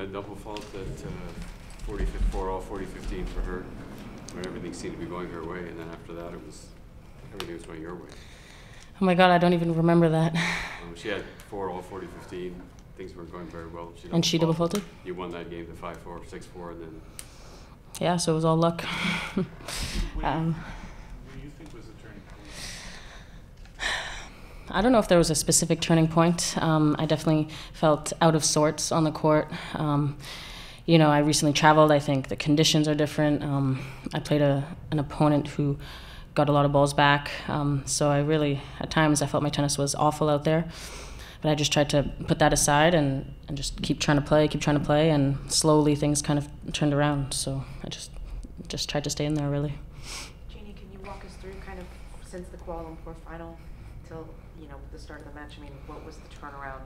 a double fault at 4 all 40-15 for her, when everything seemed to be going her way, and then after that everything was going your way. Oh my God, I don't even remember that. She had 4 all 40-15. Things weren't going very well. She double faulted? You won that game to 5-4, 6-4, and then... Yeah, so it was all luck. What do you think was the turning point? I don't know if there was a specific turning point. I definitely felt out of sorts on the court. You know, I recently traveled. I think the conditions are different. I played an opponent who got a lot of balls back. So I really, at times, I felt my tennis was awful out there. But I just tried to put that aside and just keep trying to play, and slowly things kind of turned around. So I just tried to stay in there, really. Genie, can you walk us through kind of since the Kuala Lumpur final till, you know, the start of the match? I mean, what was the turnaround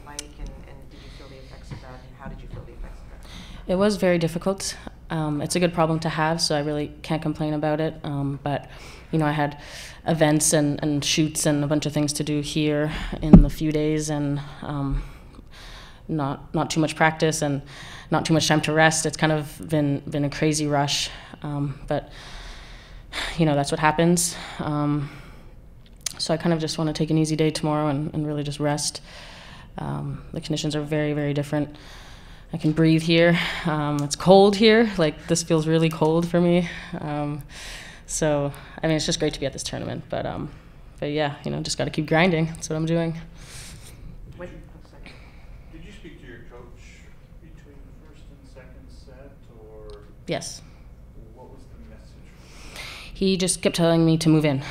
like, and did you feel the effects of that, and how did you feel the effects of that? It was very difficult. It's a good problem to have, so I really can't complain about it. But, you know, I had events and shoots and a bunch of things to do here in the few days, and not too much practice and not too much time to rest. It's kind of been a crazy rush, but, you know, that's what happens. So I kind of just want to take an easy day tomorrow and really just rest. The conditions are very, very different. I can breathe here. It's cold here. Like, this feels really cold for me. So, I mean, it's just great to be at this tournament. But yeah, you know, just got to keep grinding. That's what I'm doing. Wait, did you speak to your coach between the first and second set, or? Yes. What was the message? He just kept telling me to move in.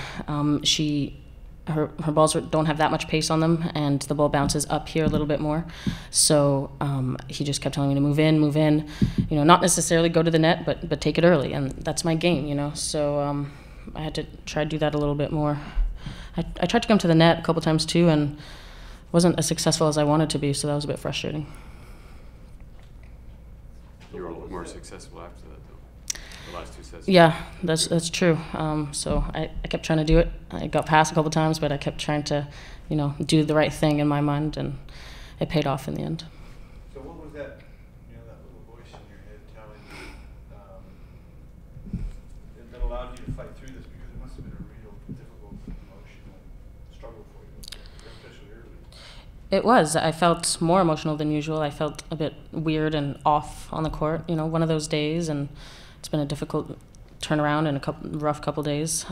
Her balls don't have that much pace on them, and the ball bounces up here a little bit more. So he just kept telling me to move in. You know, not necessarily go to the net, but take it early, and that's my game, you know. So I had to try to do that a little bit more. I tried to come to the net a couple times too, and wasn't as successful as I wanted to be, so that was a bit frustrating. You were a lot more successful after that, though. The last 2 sets. Yeah, that's true. So I kept trying to do it. I got past a couple times, but I kept trying to, you know, do the right thing in my mind, and it paid off in the end. So what was that, you know, that little voice in your head telling you that allowed you to fight through this? Because it must have been a real difficult emotional struggle for you, especially early. It was. I felt more emotional than usual. I felt a bit weird and off on the court. You know, one of those days, and it's been a difficult turnaround and a rough couple days.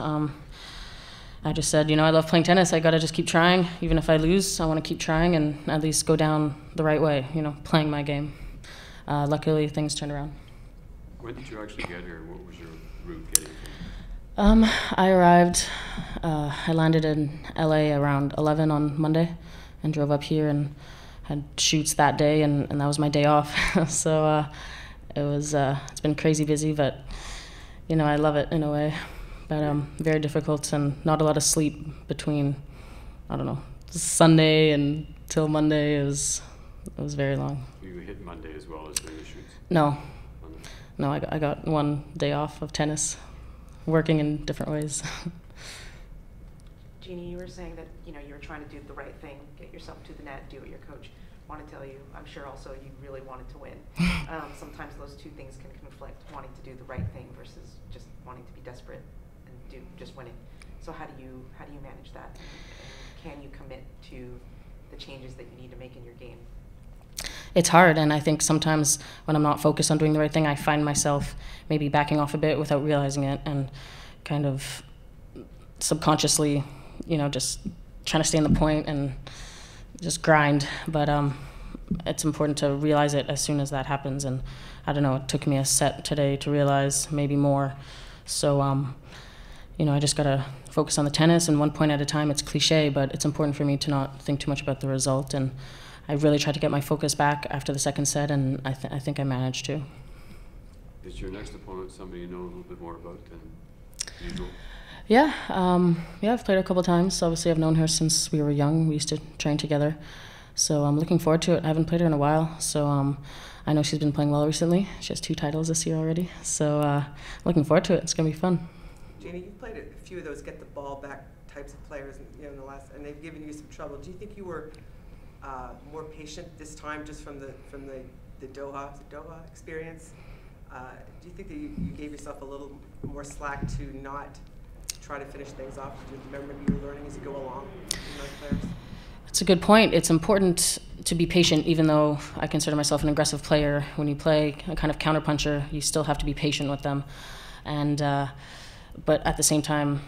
I just said, you know, I love playing tennis. I got to just keep trying. Even if I lose, I want to keep trying and at least go down the right way, you know, playing my game. Luckily, things turned around. When did you actually get here? What was your route getting here? I arrived, I landed in LA around 11 on Monday and drove up here and had shoots that day, and that was my day off. So it's been crazy busy, but, you know, I love it in a way. But very difficult, and not a lot of sleep between, I don't know, Sunday and till Monday. It was very long. You hit Monday as well as doing the shoots? No. No, I got one day off of tennis, working in different ways. Genie, you were saying that, you know, you were trying to do the right thing, get yourself to the net, do what your coach wanted to tell you. I'm sure also you really wanted to win. Sometimes those two things can conflict, wanting to do the right thing versus just wanting to be desperate and just winning. So how do you manage that? And can you commit to the changes that you need to make in your game? It's hard, and I think sometimes when I'm not focused on doing the right thing, I find myself maybe backing off a bit without realizing it, and kind of subconsciously, you know, just trying to stay in the point and just grind. But it's important to realize it as soon as that happens, and I don't know, it took me a set today to realize, maybe more. So, you know, I just gotta focus on the tennis, and 1 point at a time. It's cliche, but it's important for me to not think too much about the result, and I really tried to get my focus back after the second set, and I think I managed to. Is your next opponent somebody you know a little bit more about than usual? Yeah, I've played her a couple times. Obviously, I've known her since we were young. We used to train together. So I'm looking forward to it. I haven't played her in a while, so I know she's been playing well recently. She has 2 titles this year already. So looking forward to it. It's going to be fun. Genie, you've played a few of those get the ball back types of players, in the last, and they've given you some trouble. Do you think you were more patient this time, just from the the Doha experience. Do you think that you gave yourself a little more slack to not try to finish things off? Do you remember you were learning as you go along with those players? That's a good point. It's important to be patient, even though I consider myself an aggressive player. When you play a kind of counterpuncher, you still have to be patient with them. And but at the same time,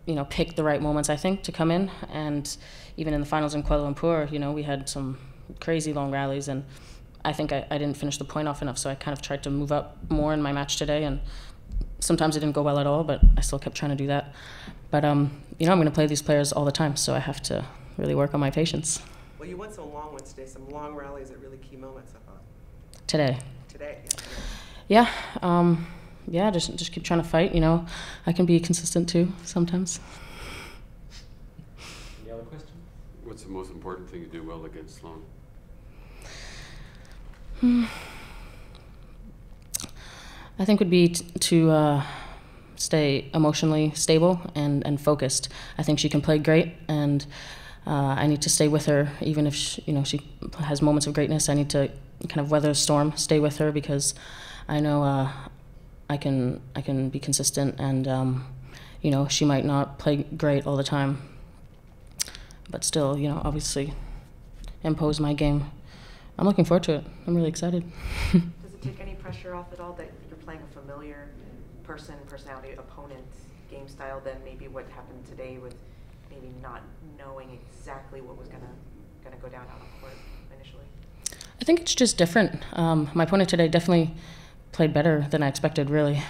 you know, pick the right moments, I think, to come in. And even in the finals in Kuala Lumpur, you know, we had some crazy long rallies, and I think I didn't finish the point off enough, so I kind of tried to move up more in my match today, and sometimes it didn't go well at all, but I still kept trying to do that. But, you know, I'm going to play these players all the time, so I have to really work on my patience. Well, you went some long ones today, some long rallies at really key moments, I thought. Today. Today, yeah. Yeah, just keep trying to fight, you know. I can be consistent too, sometimes. Any other question? What's the most important thing to do well against Sloane? I think would be to stay emotionally stable and focused. I think she can play great, and I need to stay with her, even if she has moments of greatness. I need to kind of weather the storm, stay with her, because I know I can be consistent, and you know, she might not play great all the time, but still, you know, obviously impose my game. I'm looking forward to it. I'm really excited. Does it take any pressure off at all that you're playing a familiar personality, opponent, game style than maybe what happened today with maybe not knowing exactly what was gonna go down out on court initially? I think it's just different. My opponent today definitely played better than I expected, really.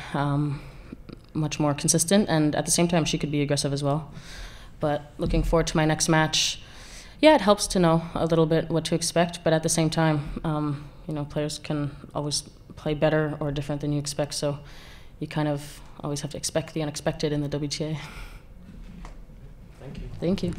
Much more consistent, and at the same time, she could be aggressive as well. But looking forward to my next match. Yeah, it helps to know a little bit what to expect, but at the same time, you know, players can always play better or different than you expect, so you kind of always have to expect the unexpected in the WTA. Thank you. Thank you.